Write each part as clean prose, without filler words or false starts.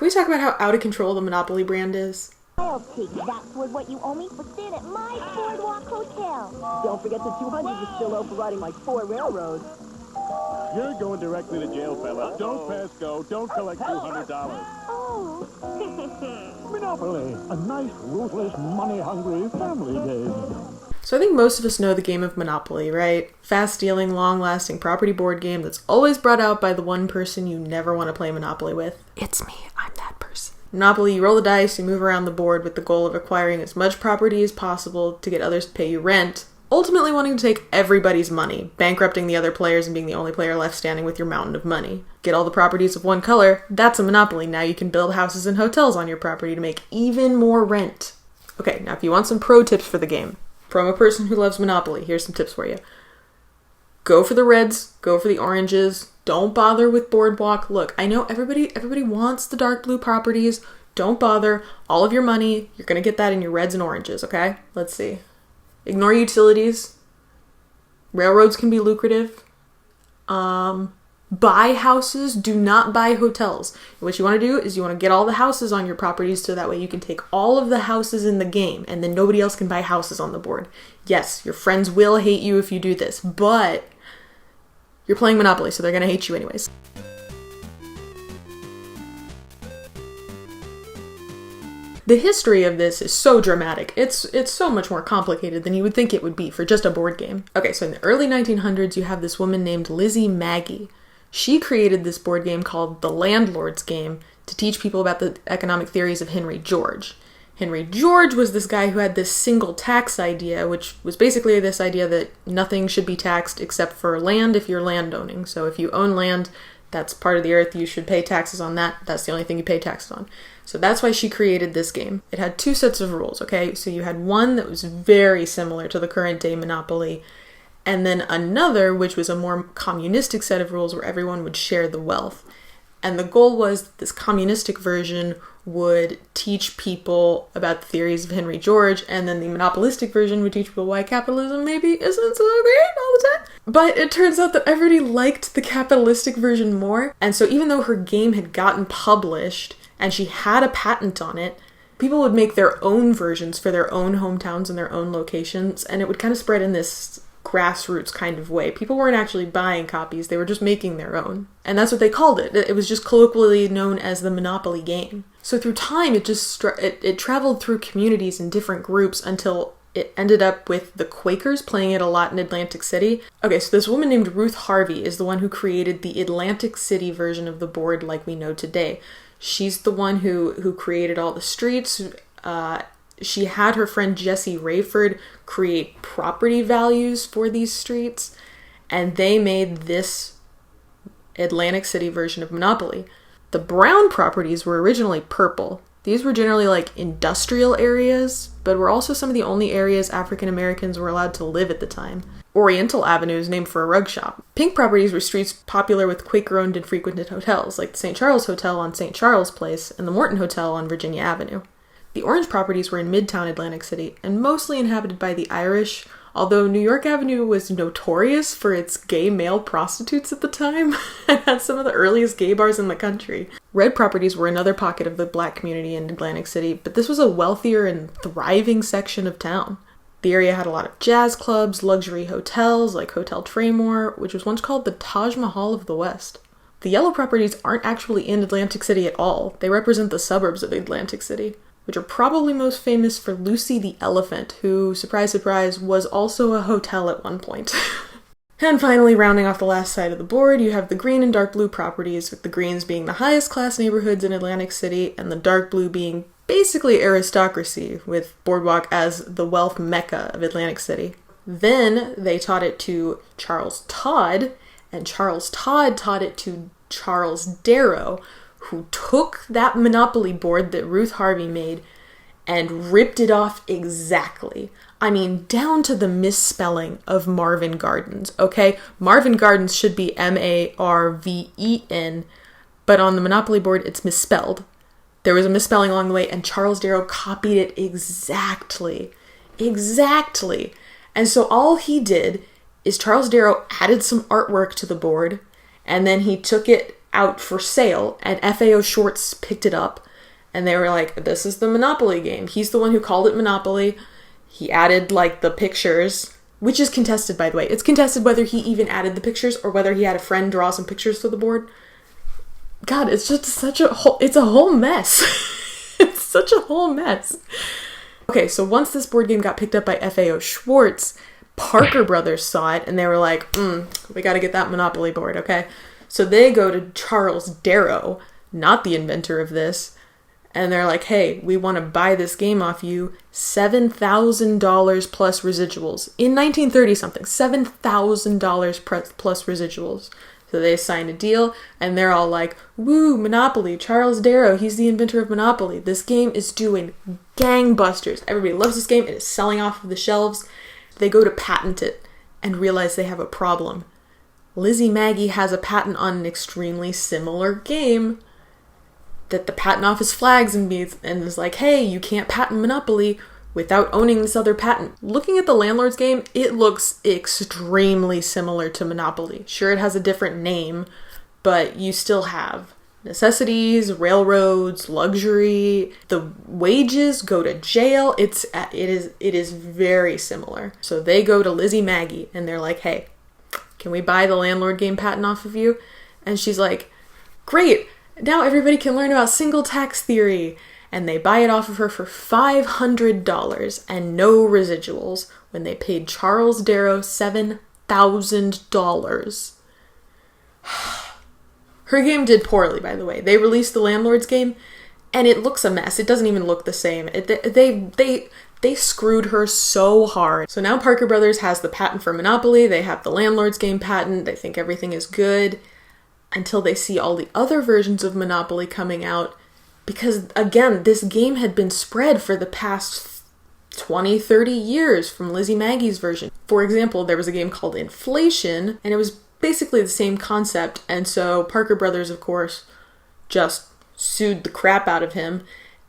Can we talk about how out of control the Monopoly brand is? I'll take that for what you owe me for staying at my Boardwalk Hotel. Don't forget the 200 you still owe for riding my 4 railroads. You're going directly to jail, fella. Don't pass go. Don't collect $200. Oh. Monopoly, a nice, ruthless, money-hungry family game. So I think most of us know the game of Monopoly, right? Fast-dealing, long-lasting property board game that's always brought out by the one person you never want to play Monopoly with. It's me. I'm that person. Monopoly, you roll the dice, you move around the board with the goal of acquiring as much property as possible to get others to pay you rent, ultimately wanting to take everybody's money, bankrupting the other players and being the only player left standing with your mountain of money. Get all the properties of one color, that's a Monopoly. Now you can build houses and hotels on your property to make even more rent. Okay, now if you want some pro tips for the game, from a person who loves Monopoly, here's some tips for you. Go for the reds, go for the oranges, don't bother with Boardwalk. Look, I know everybody wants the dark blue properties. Don't bother. All of your money, you're going to get that in your reds and oranges, okay? Let's see. Ignore utilities. Railroads can be lucrative. Buy houses, do not buy hotels. What you want to do is you want to get all the houses on your properties so that way you can take all of the houses in the game and then nobody else can buy houses on the board. Yes, your friends will hate you if you do this, but you're playing Monopoly, so they're going to hate you anyways. The history of this is so dramatic. It's so much more complicated than you would think it would be for just a board game. Okay, so in the early 1900s, you have this woman named Lizzie Magie. She created this board game called The Landlord's Game to teach people about the economic theories of Henry George. Henry George was this guy who had this single tax idea, which was basically this idea that nothing should be taxed except for land if you're landowning. So if you own land, that's part of the earth, you should pay taxes on that. That's the only thing you pay taxes on. So that's why she created this game. It had 2 sets of rules, okay? So you had one that was very similar to the current day Monopoly, and then another which was a more communistic set of rules where everyone would share the wealth. And the goal was that this communistic version would teach people about the theories of Henry George, and then the monopolistic version would teach people why capitalism maybe isn't so great all the time. But it turns out that everybody liked the capitalistic version more, and so even though her game had gotten published, and she had a patent on it, people would make their own versions for their own hometowns and their own locations, and it would kind of spread in this grassroots kind of way. People weren't actually buying copies, they were just making their own. And that's what they called it. It was just colloquially known as the Monopoly game. So through time, it traveled through communities in different groups until it ended up with the Quakers playing it a lot in Atlantic City. Okay, so this woman named Ruth Harvey is the one who created the Atlantic City version of the board like we know today. She's the one who created all the streets. She had her friend Jessie Rayford create property values for these streets, and they made this Atlantic City version of Monopoly. The brown properties were originally purple. These were generally like industrial areas, but were also some of the only areas African Americans were allowed to live at the time. Oriental Avenue is named for a rug shop. Pink properties were streets popular with Quaker-owned and frequented hotels, like the St. Charles Hotel on St. Charles Place and the Morton Hotel on Virginia Avenue. The orange properties were in Midtown Atlantic City and mostly inhabited by the Irish, although New York Avenue was notorious for its gay male prostitutes at the time and had some of the earliest gay bars in the country. Red properties were another pocket of the black community in Atlantic City, but this was a wealthier and thriving section of town. The area had a lot of jazz clubs, luxury hotels like Hotel Tremor, which was once called the Taj Mahal of the West. The yellow properties aren't actually in Atlantic City at all. They represent the suburbs of Atlantic City, which are probably most famous for Lucy the Elephant, who, surprise, surprise, was also a hotel at one point. And finally, rounding off the last side of the board, you have the green and dark blue properties, with the greens being the highest class neighborhoods in Atlantic City, and the dark blue being basically aristocracy, with Boardwalk as the wealth mecca of Atlantic City. Then they taught it to Charles Todd, and Charles Todd taught it to Charles Darrow, who took that Monopoly board that Ruth Harvey made and ripped it off exactly. I mean, down to the misspelling of Marvin Gardens, okay? Marvin Gardens should be Marven, but on the Monopoly board, it's misspelled. There was a misspelling along the way, and Charles Darrow copied it exactly. Exactly. And so all he did is Charles Darrow added some artwork to the board, and then he took it out for sale, and FAO Schwartz picked it up, and they were like, this is the Monopoly game. He's the one who called it Monopoly. He added, like, the pictures, which is contested, by the way. It's contested whether he even added the pictures or whether he had a friend draw some pictures to the board. God, it's just it's a whole mess. It's such a whole mess. Okay, so once this board game got picked up by FAO Schwartz, Parker Brothers saw it, and they were like, we gotta get that Monopoly board, okay? So they go to Charles Darrow, not the inventor of this, and they're like, hey, we want to buy this game off you, $7,000 plus residuals. In 1930-something, $7,000 plus residuals. So they sign a deal, and they're all like, woo, Monopoly, Charles Darrow, he's the inventor of Monopoly. This game is doing gangbusters. Everybody loves this game. It is selling off of the shelves. They go to patent it and realize they have a problem. Lizzie Maggie has a patent on an extremely similar game that the patent office flags and is like, hey, you can't patent Monopoly without owning this other patent. Looking at the Landlord's game, it looks extremely similar to Monopoly. Sure, it has a different name, but you still have necessities, railroads, luxury. The wages go to jail. It is very similar. So they go to Lizzie Maggie and they're like, hey, can we buy the Landlord game patent off of you? And she's like, great, now everybody can learn about single tax theory. And they buy it off of her for $500 and no residuals when they paid Charles Darrow $7,000. Her game did poorly, by the way. They released the Landlord's game, and it looks a mess. It doesn't even look the same. They screwed her so hard. So now Parker Brothers has the patent for Monopoly. They have the Landlord's game patent. They think everything is good until they see all the other versions of Monopoly coming out. Because, again, this game had been spread for the past 20, 30 years from Lizzie Maggie's version. For example, there was a game called Inflation, and it was basically the same concept. And so Parker Brothers, of course, just sued the crap out of him.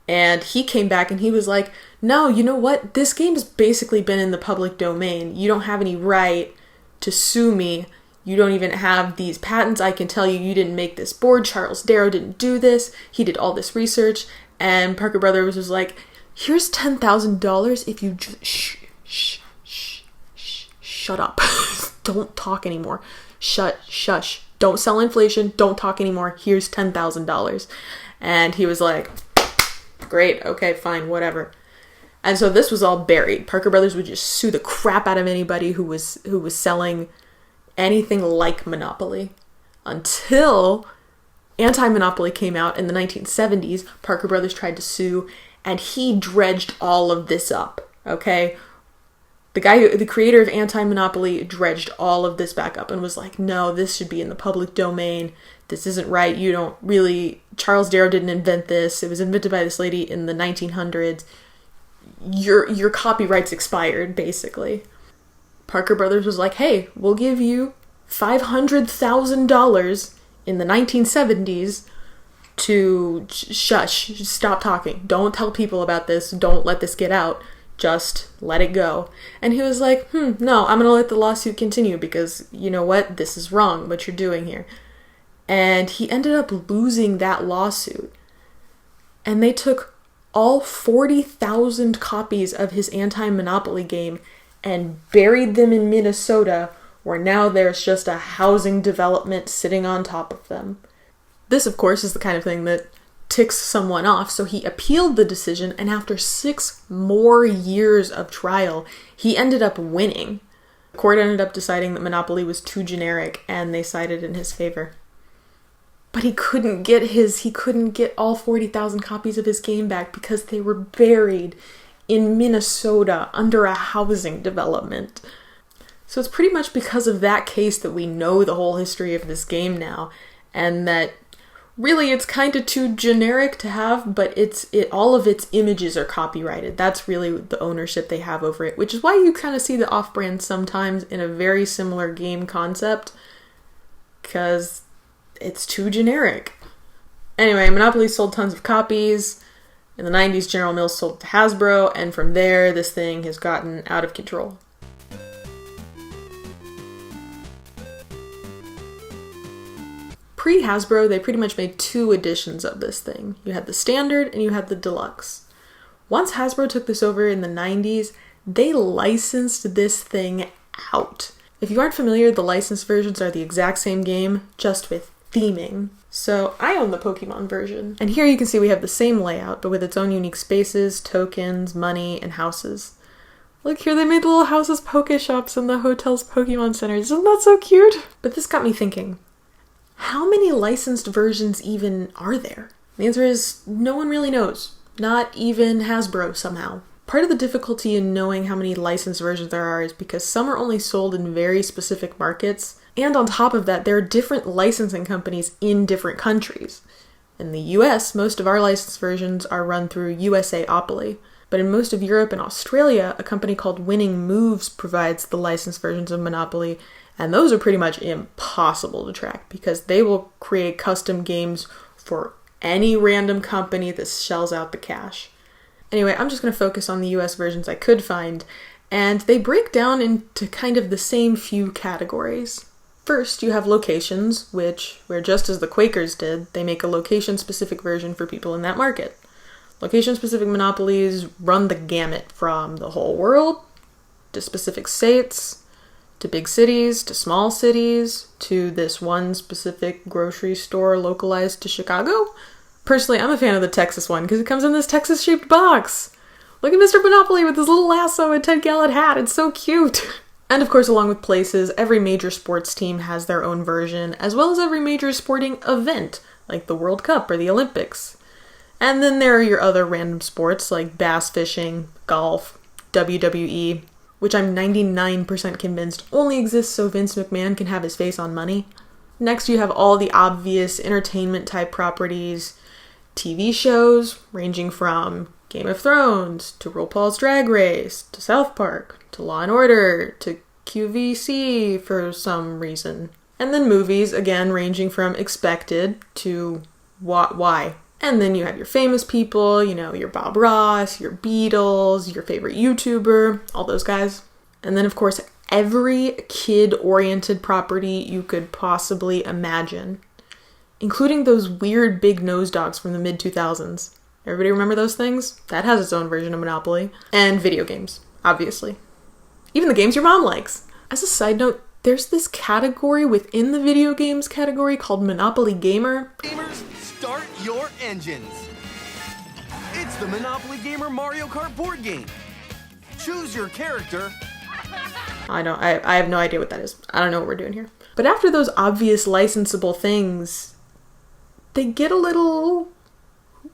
And he came back and he was like, no, you know what? This game's basically been in the public domain. You don't have any right to sue me. You don't even have these patents. I can tell you didn't make this board. Charles Darrow didn't do this. He did all this research. And Parker Brothers was like, here's $10,000 if you just shut up. Don't talk anymore. Shush. Don't sell Inflation. Don't talk anymore. Here's $10,000. And he was like, great, okay, fine, whatever. And so this was all buried. Parker Brothers would just sue the crap out of anybody who was selling anything like Monopoly. Until Anti-Monopoly came out in the 1970s, Parker Brothers tried to sue, and he dredged all of this up, okay? The creator of Anti-Monopoly dredged all of this back up and was like, no, this should be in the public domain. This isn't right. You don't really... Charles Darrow didn't invent this. It was invented by this lady in the 1900s. Your copyright's expired, basically. Parker Brothers was like, hey, we'll give you $500,000 in the 1970s to shush, stop talking. Don't tell people about this. Don't let this get out. Just let it go. And he was like, no, I'm going to let the lawsuit continue because, you know what? This is wrong, what you're doing here. And he ended up losing that lawsuit. And they took all 40,000 copies of his anti-monopoly game and buried them in Minnesota, where now there's just a housing development sitting on top of them. This, of course, is the kind of thing that ticks someone off, so he appealed the decision, and after 6 more years of trial, he ended up winning. The court ended up deciding that Monopoly was too generic, and they sided in his favor. But he couldn't get all 40,000 copies of his game back because they were buried in Minnesota under a housing development. So it's pretty much because of that case that we know the whole history of this game now, and that really it's kind of too generic to have, but all of its images are copyrighted. That's really the ownership they have over it, which is why you kind of see the off-brand sometimes in a very similar game concept, because it's too generic. Anyway, Monopoly sold tons of copies. In the 90s, General Mills sold to Hasbro, and from there, this thing has gotten out of control. Pre-Hasbro, they pretty much made 2 editions of this thing. You had the standard and you had the deluxe. Once Hasbro took this over in the 90s, they licensed this thing out. If you aren't familiar, the licensed versions are the exact same game, just with theming. So I own the Pokemon version. And here you can see we have the same layout, but with its own unique spaces, tokens, money, and houses. Look here, they made the little houses Poke Shops in the hotel's Pokemon centers. Isn't that so cute? But this got me thinking, how many licensed versions even are there? The answer is no one really knows. Not even Hasbro somehow. Part of the difficulty in knowing how many licensed versions there are is because some are only sold in very specific markets, and on top of that, there are different licensing companies in different countries. In the US, most of our licensed versions are run through USAopoly, but in most of Europe and Australia, a company called Winning Moves provides the licensed versions of Monopoly, and those are pretty much impossible to track because they will create custom games for any random company that shells out the cash. Anyway, I'm just going to focus on the US versions I could find, and they break down into kind of the same few categories. First, you have locations, where just as the Quakers did, they make a location-specific version for people in that market. Location-specific monopolies run the gamut from the whole world, to specific states, to big cities, to small cities, to this one specific grocery store localized to Chicago. Personally, I'm a fan of the Texas one because it comes in this Texas-shaped box. Look at Mr. Monopoly with his little lasso and 10-gallon hat. It's so cute. And of course, along with places, every major sports team has their own version, as well as every major sporting event, like the World Cup or the Olympics. And then there are your other random sports like bass fishing, golf, WWE, which I'm 99% convinced only exists so Vince McMahon can have his face on money. Next, you have all the obvious entertainment-type properties, TV shows ranging from Game of Thrones, to RuPaul's Drag Race, to South Park, to Law & Order, to QVC for some reason. And then movies, again, ranging from expected to why. And then you have your famous people, your Bob Ross, your Beatles, your favorite YouTuber, all those guys. And then, of course, every kid-oriented property you could possibly imagine, including those weird big nose dogs from the mid-2000s. Everybody remember those things? That has its own version of Monopoly. And video games, obviously. Even the games your mom likes. As a side note, there's this category within the video games category called Monopoly Gamer. Gamers, start your engines. It's the Monopoly Gamer Mario Kart board game. Choose your character. I have no idea what that is. I don't know what we're doing here. But after those obvious licensable things, they get a little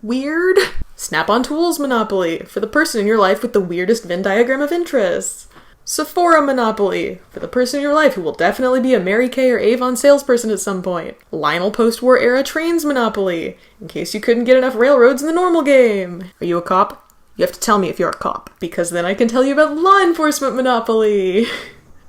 weird. Snap-on Tools Monopoly, for the person in your life with the weirdest Venn diagram of interests. Sephora Monopoly, for the person in your life who will definitely be a Mary Kay or Avon salesperson at some point. Lionel post-war era Trains Monopoly, in case you couldn't get enough railroads in the normal game. Are you a cop? You have to tell me if you're a cop, because then I can tell you about Law Enforcement Monopoly.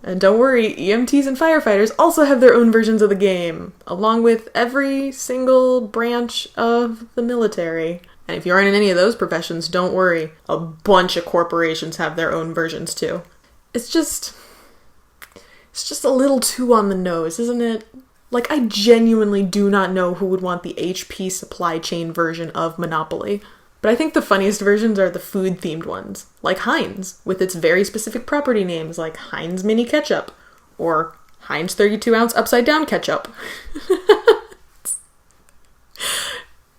And don't worry, EMTs and firefighters also have their own versions of the game, along with every single branch of the military. And if you aren't in any of those professions, don't worry. A bunch of corporations have their own versions too. It's just a little too on the nose, isn't it? Like, I genuinely do not know who would want the HP supply chain version of Monopoly. But I think the funniest versions are the food-themed ones, like Heinz, with its very specific property names like Heinz Mini Ketchup, or Heinz 32-ounce upside-down ketchup.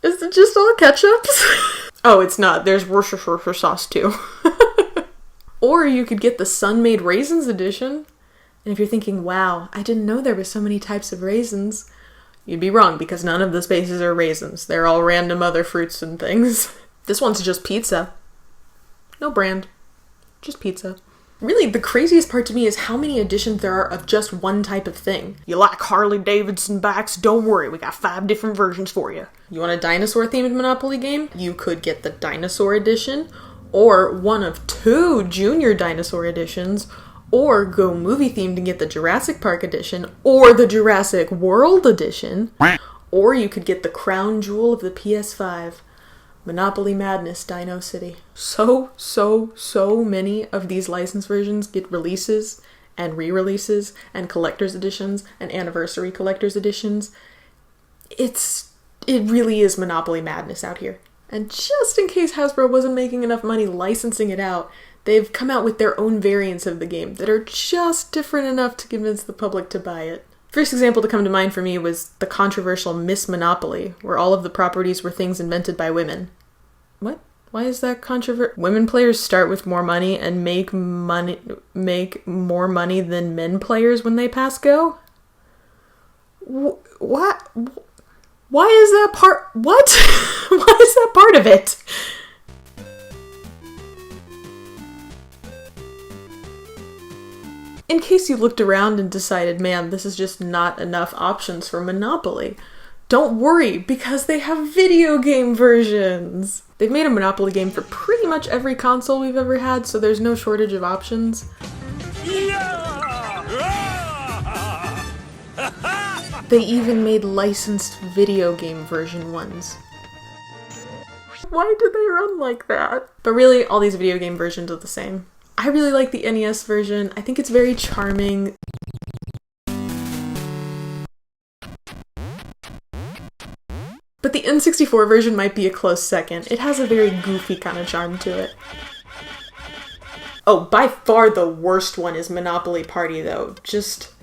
Is it just all ketchups? Oh, it's not. There's Worcestershire sauce, too. Or you could get the Sun-Made Raisins edition. And if you're thinking, wow, I didn't know there were so many types of raisins, you'd be wrong, because none of the spaces are raisins. They're all random other fruits and things. This one's just pizza. No brand. Just pizza. Really, the craziest part to me is how many editions there are of just one type of thing. You like Harley Davidson bikes? Don't worry, we got 5 different versions for you. You want a dinosaur-themed Monopoly game? You could get the Dinosaur Edition, or one of 2 Junior Dinosaur Editions, or go movie-themed and get the Jurassic Park Edition, or the Jurassic World Edition, or you could get the crown jewel of the PS5, Monopoly Madness Dino City. So many of these licensed versions get releases, and re-releases, and collector's editions, and anniversary collector's editions. it really is Monopoly madness out here. And just in case Hasbro wasn't making enough money licensing it out, they've come out with their own variants of the game that are just different enough to convince the public to buy it. First example to come to mind for me was the controversial Miss Monopoly, where all of the properties were things invented by women. What? Why is that controversial? Women players start with more money and make more money than men players when they pass go? What? Why is that part? What? Why is that part of it? In case you looked around and decided, man, this is just not enough options for Monopoly, don't worry, because they have video game versions. They've made a Monopoly game for pretty much every console we've ever had, so there's no shortage of options. They even made licensed video game version ones. Why did they run like that? But really, all these video game versions are the same. I really like the NES version. I think it's very charming. But the N64 version might be a close second. It has a very goofy kind of charm to it. Oh, by far the worst one is Monopoly Party, though. Just...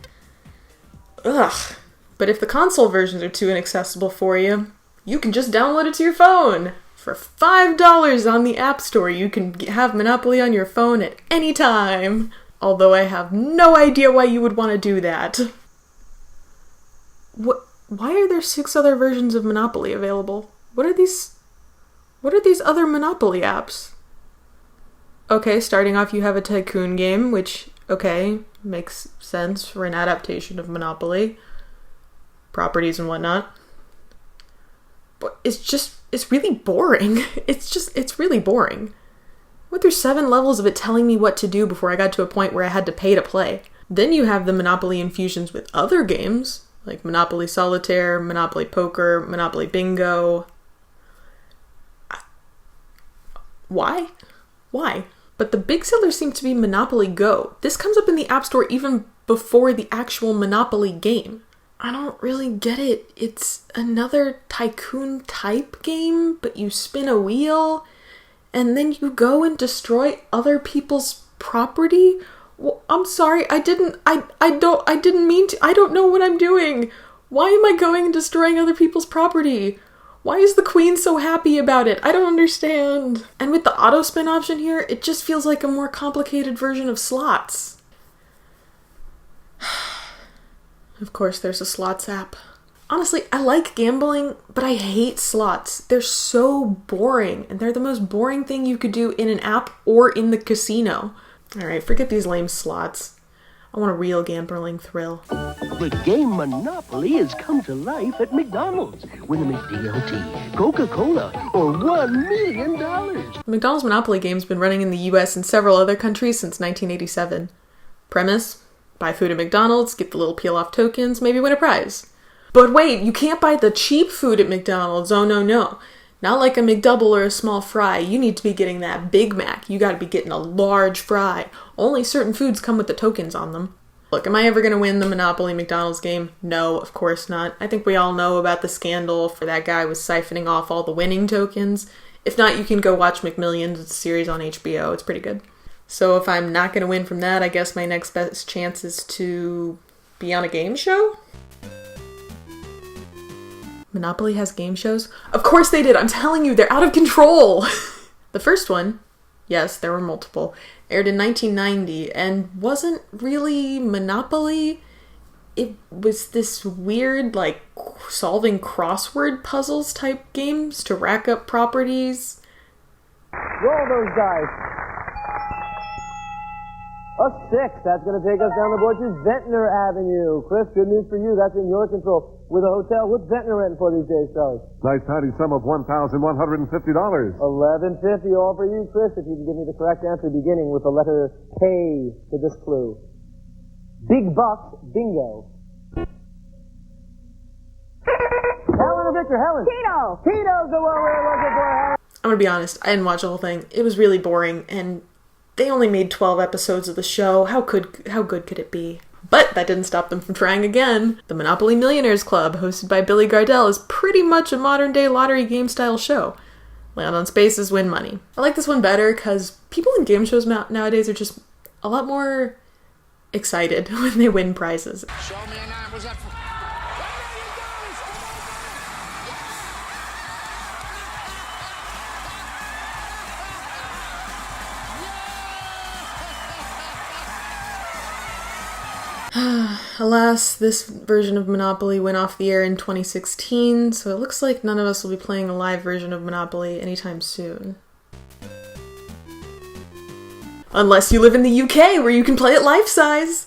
ugh. But if the console versions are too inaccessible for you, you can just download it to your phone! For $5 on the App Store, you can have Monopoly on your phone at any time. Although I have no idea why you would want to do that. Why are there 6 other versions of Monopoly available? What are these other Monopoly apps? Okay, starting off you have a tycoon game, which, okay, makes sense for an adaptation of Monopoly. Properties and whatnot. But it's really boring. It's really boring. I went through 7 levels of it telling me what to do before I got to a point where I had to pay to play. Then you have the Monopoly infusions with other games, like Monopoly Solitaire, Monopoly Poker, Monopoly Bingo. Why? But the big seller seems to be Monopoly Go. This comes up in the App Store even before the actual Monopoly game. I don't really get it. It's another tycoon type game, but you spin a wheel and then you go and destroy other people's property. Well, I'm sorry, I didn't mean to. I don't know what I'm doing. Why am I going and destroying other people's property? Why is the queen so happy about it? I don't understand. And with the auto spin option here, it just feels like a more complicated version of slots. Of course, there's a slots app. Honestly, I like gambling, but I hate slots. They're so boring, and they're the most boring thing you could do in an app or in the casino. Alright, forget these lame slots. I want a real gambling thrill. The game Monopoly has come to life at McDonald's. Win a McDLT, Coca-Cola, or $1 million. The McDonald's Monopoly game's been running in the US and several other countries since 1987. Premise: buy food at McDonald's, get the little peel-off tokens, maybe win a prize. But wait, you can't buy the cheap food at McDonald's, oh no. Not like a McDouble or a small fry. You need to be getting that Big Mac. You gotta be getting a large fry. Only certain foods come with the tokens on them. Look, am I ever gonna win the Monopoly McDonald's game? No, of course not. I think we all know about the scandal for that guy was siphoning off all the winning tokens. If not, you can go watch McMillions. It's a series on HBO. It's pretty good. So if I'm not gonna win from that, I guess my next best chance is to be on a game show? Monopoly has game shows? Of course they did! I'm telling you, they're out of control! The first one, yes, there were multiple, aired in 1990 and wasn't really Monopoly. It was this weird, like, solving crossword puzzles type games to rack up properties. Roll those dice. A 6. That's going to take us down the board to Ventnor Avenue. Chris, good news for you. That's in your control. With a hotel, what's Ventnor renting for these days, fellas? Nice tidy sum of $1,150. $11.50 all for you, Chris, if you can give me the correct answer beginning with the letter K to this clue. Big bucks, bingo. Helen or Victor? Helen. Tito! Tito's the one we're looking for, Helen. I'm gonna be honest, I didn't watch the whole thing. It was really boring, and they only made 12 episodes of the show. How good could it be? But that didn't stop them from trying again. The Monopoly Millionaires Club, hosted by Billy Gardell, is pretty much a modern-day lottery game style show. Land on spaces, win money. I like this one better because people in game shows nowadays are just a lot more excited when they win prizes. Show me a 9. Was that for... Alas, this version of Monopoly went off the air in 2016, so it looks like none of us will be playing a live version of Monopoly anytime soon. Unless you live in the UK, where you can play it life-size!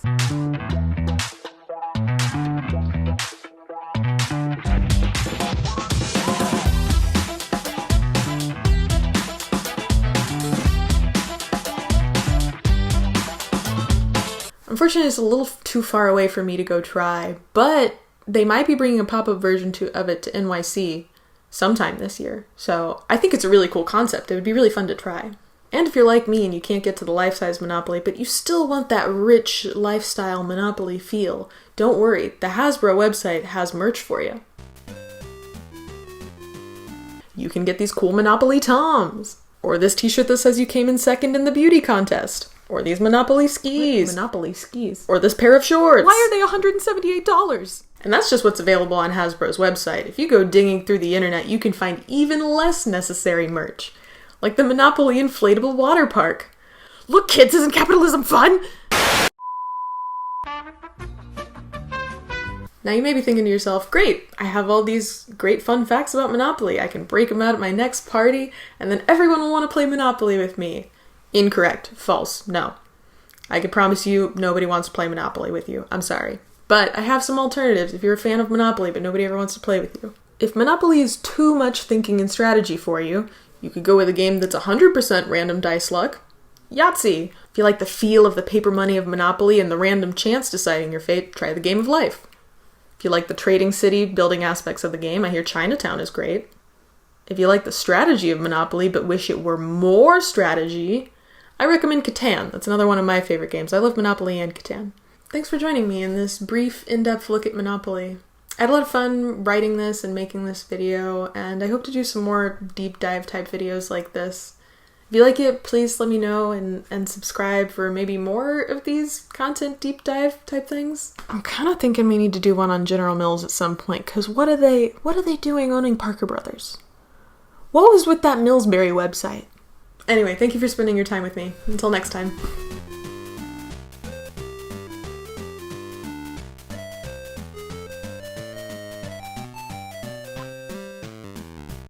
Unfortunately, it's a little too far away for me to go try, but they might be bringing a pop-up version of it to NYC sometime this year. So I think it's a really cool concept. It would be really fun to try. And if you're like me and you can't get to the life-size Monopoly, but you still want that rich lifestyle Monopoly feel, don't worry. The Hasbro website has merch for you. You can get these cool Monopoly Toms, or this t-shirt that says you came in second in the beauty contest, or these Monopoly skis. Monopoly skis. Or this pair of shorts. Why are they $178? And that's just what's available on Hasbro's website. If you go digging through the internet, you can find even less necessary merch. Like the Monopoly inflatable water park. Look, kids, isn't capitalism fun? Now you may be thinking to yourself, great, I have all these great fun facts about Monopoly. I can break them out at my next party, and then everyone will want to play Monopoly with me. Incorrect. False. No. I can promise you nobody wants to play Monopoly with you. I'm sorry. But I have some alternatives if you're a fan of Monopoly but nobody ever wants to play with you. If Monopoly is too much thinking and strategy for you, you could go with a game that's 100% random dice luck. Yahtzee. If you like the feel of the paper money of Monopoly and the random chance deciding your fate, try the Game of Life. If you like the trading city building aspects of the game, I hear Chinatown is great. If you like the strategy of Monopoly but wish it were more strategy, I recommend Catan. That's another one of my favorite games. I love Monopoly and Catan. Thanks for joining me in this brief, in-depth look at Monopoly. I had a lot of fun writing this and making this video, and I hope to do some more deep dive type videos like this. If you like it, please let me know and subscribe for maybe more of these content deep dive type things. I'm kind of thinking we need to do one on General Mills at some point, because what are they doing owning Parker Brothers? What was with that Millsbury website? Anyway, thank you for spending your time with me. Until next time.